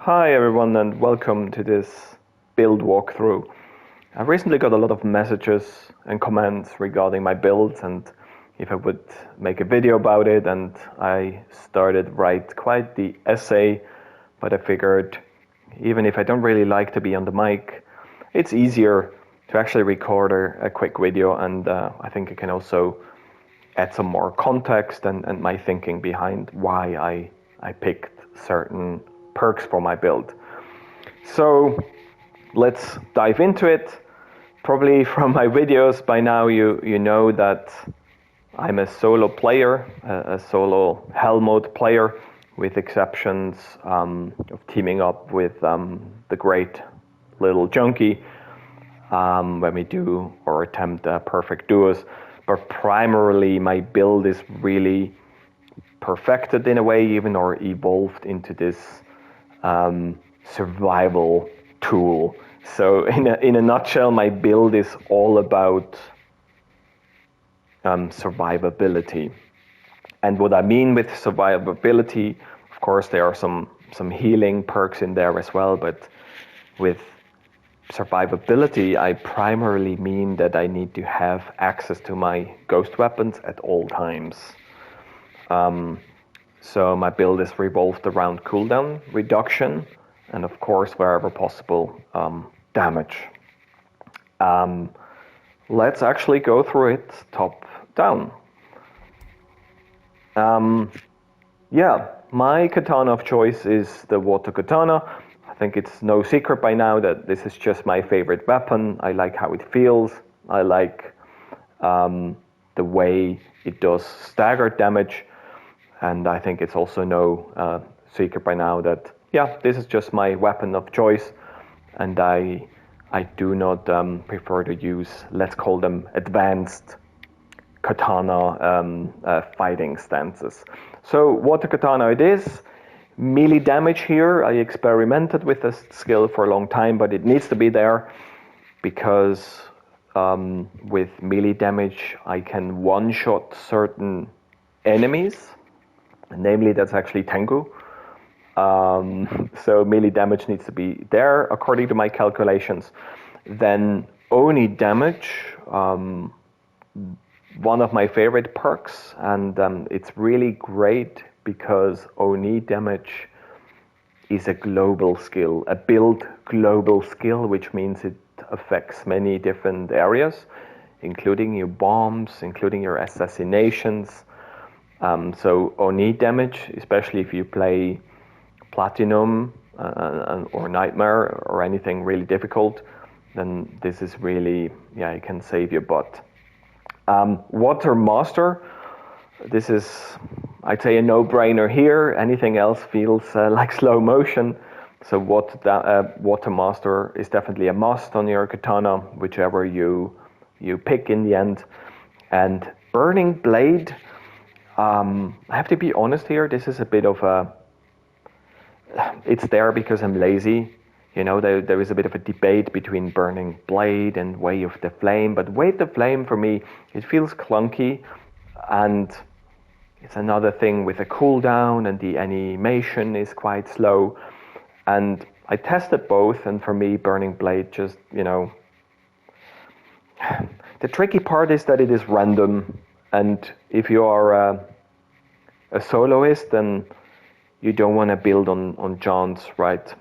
Hi everyone and welcome to this build walkthrough. I recently got a lot of messages and comments regarding my builds and if I would make a video about it, and I started write quite the essay, but I figured even if I don't really like to be on the mic, it's easier to actually record a quick video, and I think it can also add some more context and my thinking behind why I picked certain perks for my build. So let's dive into it. Probably from my videos by now you know that I'm a solo player, a solo Hellmode player, with exceptions of teaming up with the great little junkie when we do or attempt perfect duos. But primarily my build is really perfected in a way, even, or evolved into this survival tool. So in a nutshell, my build is all about survivability. And what I mean with survivability, of course, there are some healing perks in there as well, but with survivability, I primarily mean that I need to have access to my ghost weapons at all times. So my build is revolved around cooldown reduction and, of course, wherever possible, damage. Let's actually go through it top down. Yeah, my katana of choice is the water katana. I think it's no secret by now that this is just my favorite weapon. I like how it feels. I like the way it does staggered damage. And I think it's also no secret by now that, yeah, this is just my weapon of choice. And I do not prefer to use, let's call them advanced katana fighting stances. So water katana it is. Melee damage here, I experimented with this skill for a long time, but it needs to be there because with melee damage I can one-shot certain enemies. Namely, that's actually Tengu. So melee damage needs to be there according to my calculations. Then Oni damage, one of my favorite perks, and it's really great because Oni damage is a global skill, a build global skill, which means it affects many different areas, including your bombs, including your assassinations. So Oni damage, especially if you play Platinum or Nightmare or anything really difficult, then this is really, yeah, it can save your butt. Water Master, this is, I'd say, a no-brainer here. Anything else feels like slow motion. So Water Master is definitely a must on your katana, whichever you pick in the end. And Burning Blade, I have to be honest here, this is a bit of a, it's there because I'm lazy. You know, there is a bit of a debate between Burning Blade and Way of the Flame, but Way of the Flame for me, it feels clunky, and it's another thing with a cooldown and the animation is quite slow. And I tested both, and for me, Burning Blade just, you know, the tricky part is that it is random. And if you are a soloist, then you don't want to build on Johns, right?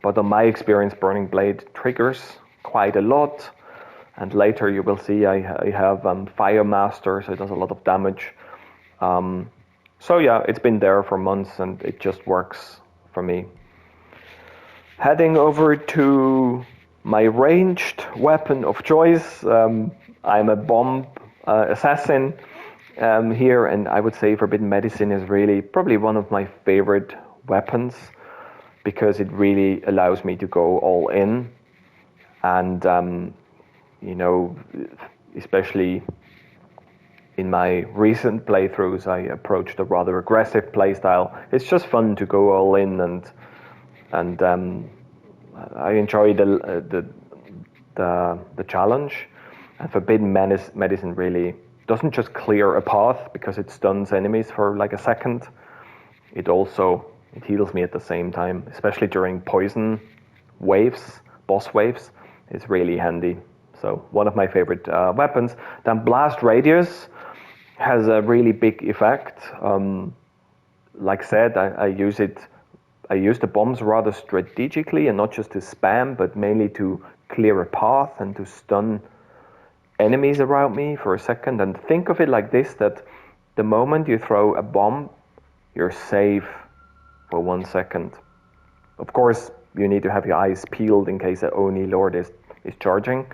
But on my experience, Burning Blade triggers quite a lot. And later you will see I have Fire Master, so it does a lot of damage. So yeah, it's been there for months and it just works for me. Heading over to my ranged weapon of choice, I'm a bomb assassin here, and I would say Forbidden Medicine is really probably one of my favorite weapons because it really allows me to go all in. And you know, especially in my recent playthroughs, I approached a rather aggressive playstyle. It's just fun to go all in, and I enjoy the challenge. And Forbidden Medicine really doesn't just clear a path because it stuns enemies for like a second. It also, it heals me at the same time, especially during poison waves, boss waves. It's really handy. So one of my favorite weapons. Then blast radius has a really big effect. Like I said, I use it. I use the bombs rather strategically and not just to spam, but mainly to clear a path and to stun enemies around me for a second. And think of it like this, that the moment you throw a bomb, you're safe for 1 second. Of course, you need to have your eyes peeled in case the Oni Lord is charging.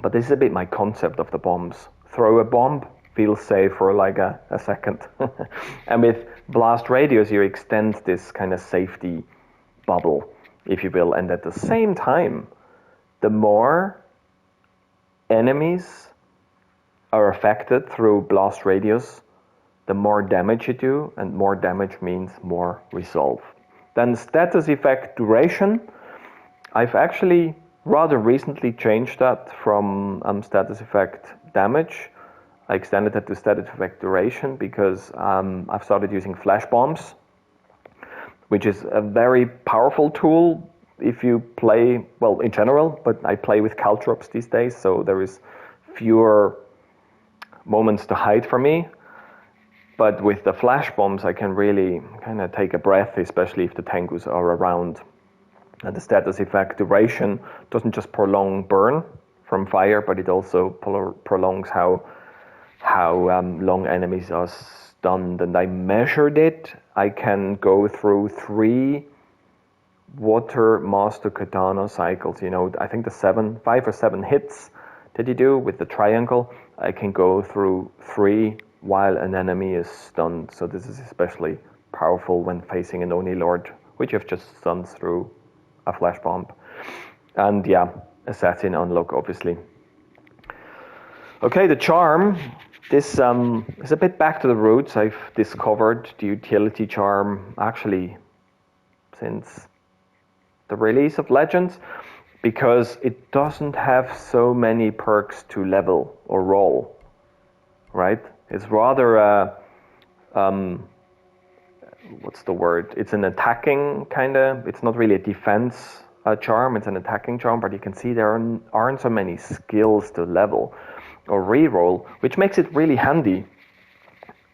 But this is a bit my concept of the bombs. Throw a bomb, feel safe for like a second. And with blast radius, you extend this kind of safety bubble, if you will. And at the same time, the more enemies are affected through blast radius, the more damage you do, and more damage means more resolve. Then status effect duration. I've actually rather recently changed that from status effect damage. I extended it to status effect duration because I've started using flash bombs, which is a very powerful tool if you play, well, in general, but I play with caltrops these days, so there is fewer moments to hide for me. But with the flash bombs, I can really kind of take a breath, especially if the Tengus are around. And the status effect duration doesn't just prolong burn from fire, but it also prolongs how long enemies are stunned. And I measured it. I can go through 3 Water Master Katana cycles. You know, I think the 5 or 7 hits that you do with the triangle, I can go through 3 while an enemy is stunned. So this is especially powerful when facing an Oni Lord, which you've just stunned through a flash bomb. And yeah, assassin unlock, obviously. Okay, the charm. This is a bit back to the roots. I've discovered the utility charm actually since the release of Legends, because it doesn't have so many perks to level or roll, right? It's rather what's the word? It's an attacking kind of, it's not really a defense charm, it's an attacking charm, but you can see there aren't so many skills to level or reroll, which makes it really handy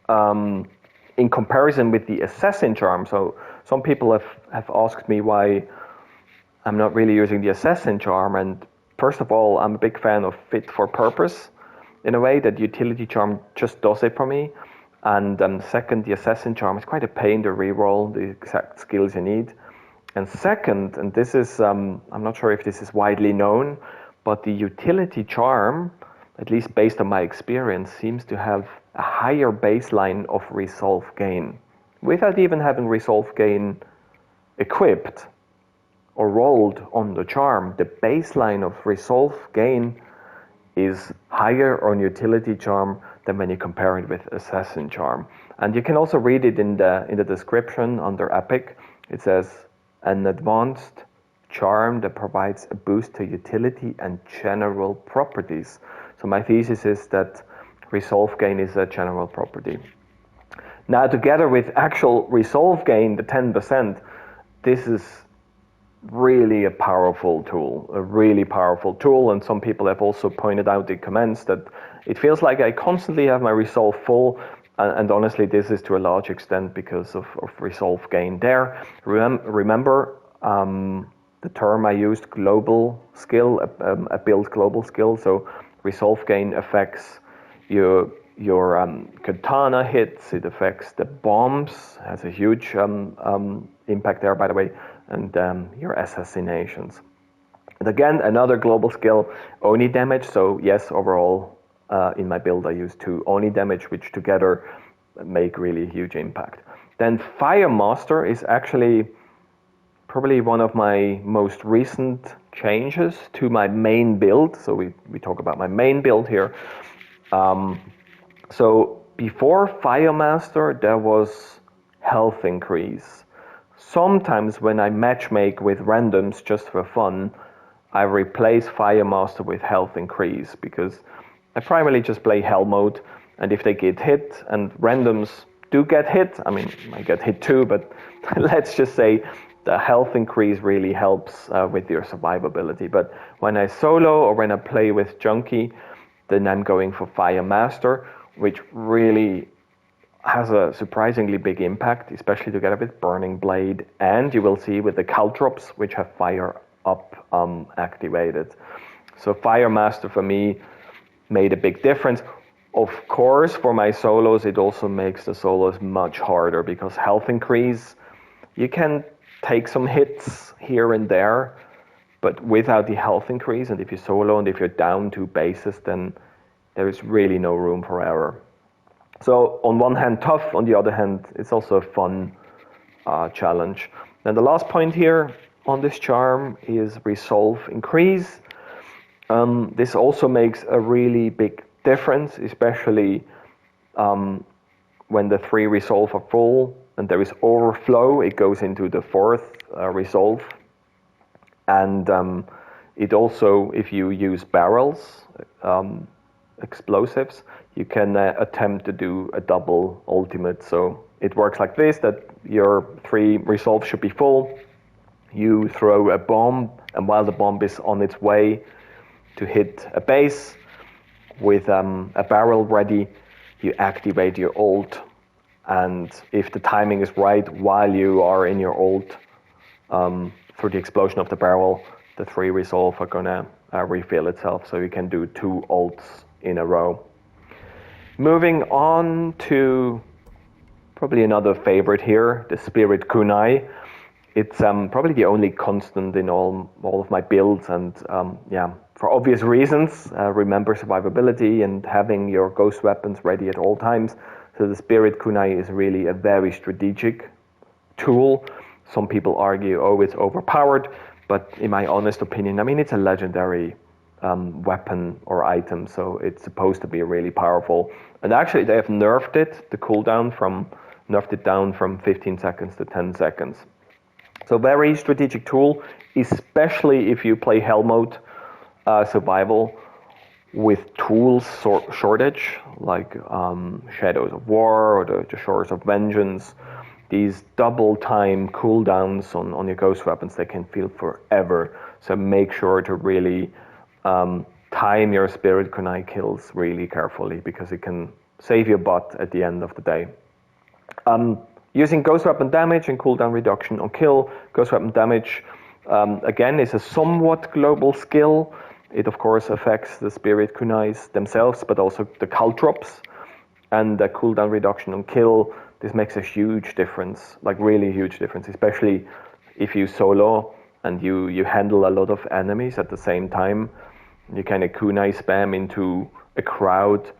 in comparison with the assassin charm. So some people have asked me why I'm not really using the assassin charm, and first of all, I'm a big fan of fit for purpose in a way that utility charm just does it for me. And second, the assassin charm is quite a pain to reroll the exact skills you need. And second, and this is, I'm not sure if this is widely known, but the utility charm, at least based on my experience, seems to have a higher baseline of resolve gain. Without even having resolve gain equipped or rolled on the charm, the baseline of resolve gain is higher on utility charm than when you compare it with assassin charm. And you can also read it in the description under epic. It says an advanced charm that provides a boost to utility and general properties. So my thesis is that resolve gain is a general property. Now, together with actual resolve gain, the 10%, this is really a powerful tool, and some people have also pointed out in comments that it feels like I constantly have my resolve full, and honestly this is to a large extent because of resolve gain there. Remember the term I used, global skill, a build global skill, so resolve gain affects your katana hits, it affects the bombs, has a huge impact there, by the way, and your assassinations. And again, another global skill, Oni damage. So yes, overall in my build I use 2 Oni damage, which together make really huge impact. Then Fire Master is actually probably one of my most recent changes to my main build. So we talk about my main build here. So before Fire Master there was health increase. Sometimes when I matchmake with randoms just for fun, I replace Fire Master with health increase because I primarily just play Hellmode, and if they get hit and randoms do get hit. I mean, I get hit too, but let's just say the health increase really helps with your survivability. But when I solo or when I play with Junkie, then I'm going for Fire Master, which really has a surprisingly big impact, especially together with Burning Blade, and you will see with the caltrops, which have Fire Up activated. So Fire Master for me made a big difference. Of course, for my solos, it also makes the solos much harder because health increase, you can take some hits here and there, but without the health increase, and if you solo and if you're down 2 bases, then there is really no room for error. So on one hand, tough. On the other hand, it's also a fun challenge. And the last point here on this charm is resolve increase. This also makes a really big difference, especially when the 3 resolve are full and there is overflow. It goes into the 4th resolve. And it also, if you use barrels, explosives, you can attempt to do a double ultimate. So it works like this, that your 3 resolve should be full. You throw a bomb, and while the bomb is on its way to hit a base with a barrel ready, you activate your ult. And if the timing is right, while you are in your ult, through the explosion of the barrel, the 3 resolve are gonna refill itself, so you can do 2 ults in a row. Moving on to probably another favorite here, the Spirit Kunai. It's probably the only constant in all of my builds, and for obvious reasons, remember survivability and having your ghost weapons ready at all times. So the Spirit Kunai is really a very strategic tool. Some people argue, oh, it's overpowered, but in my honest opinion, I mean, it's a legendary weapon or item, so it's supposed to be really powerful. And actually, they have nerfed it, the cooldown nerfed it down from 15 seconds to 10 seconds. So very strategic tool, especially if you play Hellmode survival with tools shortage, like Shadows of War or the Shores of Vengeance. These double time cooldowns on your ghost weapons, they can feel forever. So make sure to really time your Spirit Kunai kills really carefully, because it can save your butt at the end of the day. Using ghost weapon damage and cooldown reduction on kill. Ghost weapon damage, again, is a somewhat global skill. It, of course, affects the Spirit Kunais themselves, but also the caltrops. And the cooldown reduction on kill, this makes a huge difference, like really huge difference, especially if you solo and you handle a lot of enemies at the same time. You kind of kunai spam into a crowd.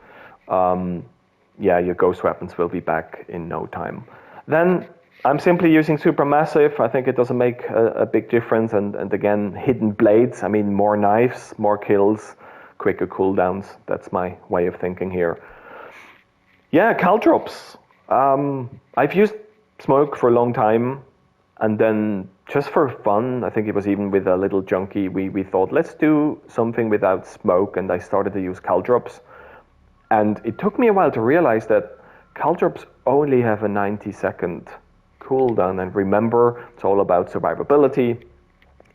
Your ghost weapons will be back in no time. Then I'm simply using Supermassive. I think it doesn't make a big difference. And again, hidden blades. I mean, more knives, more kills, quicker cooldowns. That's my way of thinking here. Yeah, caltrops. I've used smoke for a long time, and then just for fun, I think it was even with a little junkie, we thought, let's do something without smoke, and I started to use caltrops. And it took me a while to realize that caltrops only have a 90-second cooldown, and remember, it's all about survivability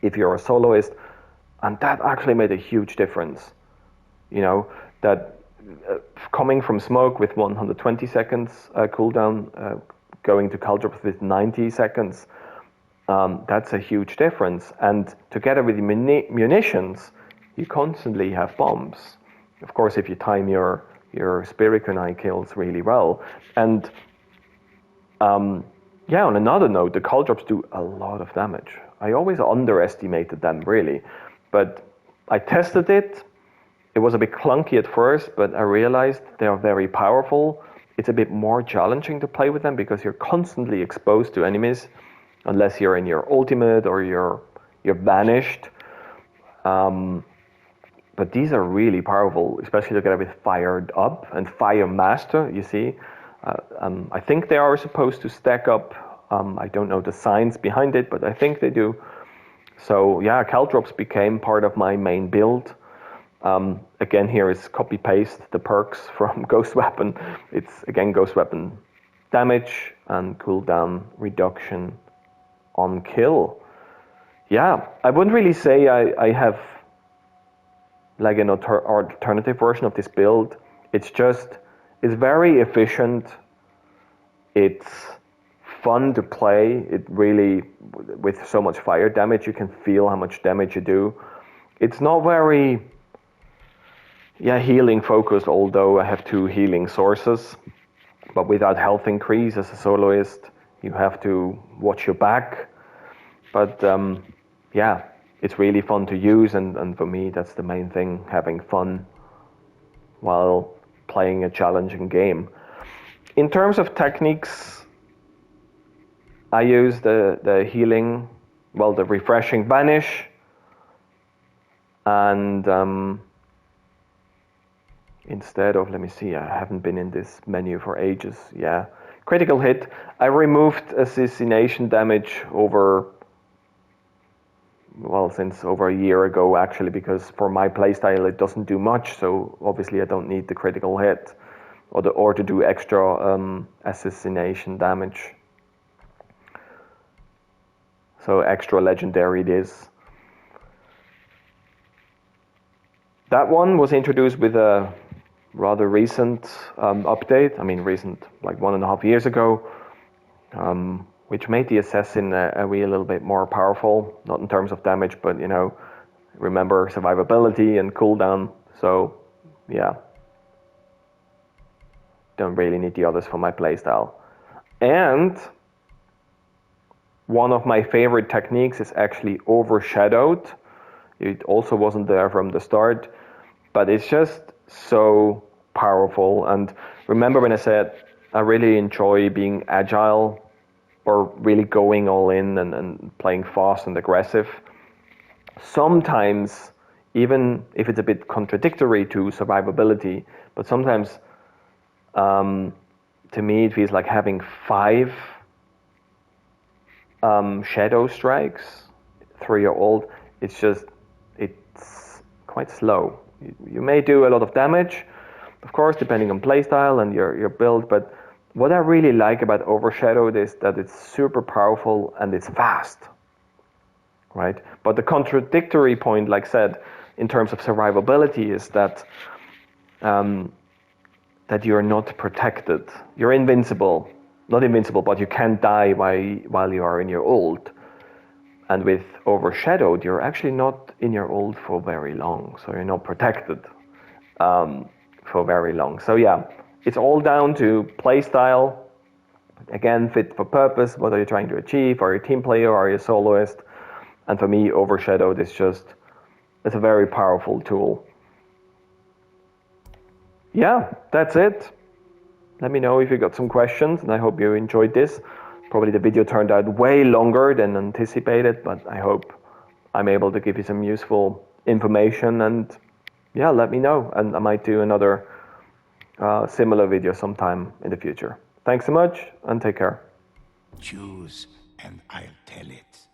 if you're a soloist, and that actually made a huge difference. You know, that coming from smoke with 120 seconds cooldown, going to caltrops with 90 seconds, that's a huge difference. And together with the munitions, you constantly have bombs. Of course, if you time your Spirit Kunai kills really well. And on another note, the caltrops do a lot of damage. I always underestimated them, really. But I tested it. It was a bit clunky at first, but I realized they are very powerful. It's a bit more challenging to play with them because you're constantly exposed to enemies, unless you're in your ultimate or you're banished. But these are really powerful, especially together with Fired Up and Fire Master, you see. I think they are supposed to stack up. I don't know the science behind it, but I think they do. So yeah, caltrops became part of my main build. Again, here is copy-paste the perks from Ghost Weapon. It's, again, Ghost Weapon damage and cooldown reduction on kill. Yeah, I wouldn't really say I have like an alternative version of this build. It's very efficient. It's fun to play. It really, with so much fire damage, you can feel how much damage you do. It's not very, healing focused, although I have 2 healing sources. But without health increase as a soloist, you have to watch your back. But it's really fun to use, and for me, that's the main thing, having fun while playing a challenging game. In terms of techniques, I use the healing, the refreshing banish, and instead of, let me see, I haven't been in this menu for ages. Yeah, critical hit. I removed assassination damage since over a year ago, actually, because for my playstyle it doesn't do much, so obviously I don't need the critical hit or to do extra assassination damage. So extra legendary it is. That one was introduced with a rather recent update. I mean recent, like 1.5 years ago, which made the assassin a little bit more powerful, not in terms of damage, but remember survivability and cooldown. So yeah, don't really need the others for my playstyle. And one of my favorite techniques is actually overshadowed. It also wasn't there from the start, but it's just so powerful. And remember when I said I really enjoy being agile, or really going all in and playing fast and aggressive. Sometimes, even if it's a bit contradictory to survivability, but sometimes to me it feels like having 5 shadow strikes, 3-year-old, it's quite slow. You may do a lot of damage, of course, depending on playstyle and your build, but what I really like about Overshadowed is that it's super powerful and it's fast, right? But the contradictory point, like I said, in terms of survivability is that that you're not protected. You're invincible. Not invincible, but you can't die while you are in your ult. And with Overshadowed, you're actually not in your ult for very long, so you're not protected for very long. So yeah, it's all down to playstyle. Again, fit for purpose. What are you trying to achieve? Are you a team player? Are you a soloist? And for me, Overshadowed is it's a very powerful tool. Yeah, that's it. Let me know if you got some questions, and I hope you enjoyed this. Probably the video turned out way longer than anticipated, but I hope I'm able to give you some useful information, and yeah, let me know, and I might do another similar video sometime in the future. Thanks so much, and take care. Choose, and I'll tell it.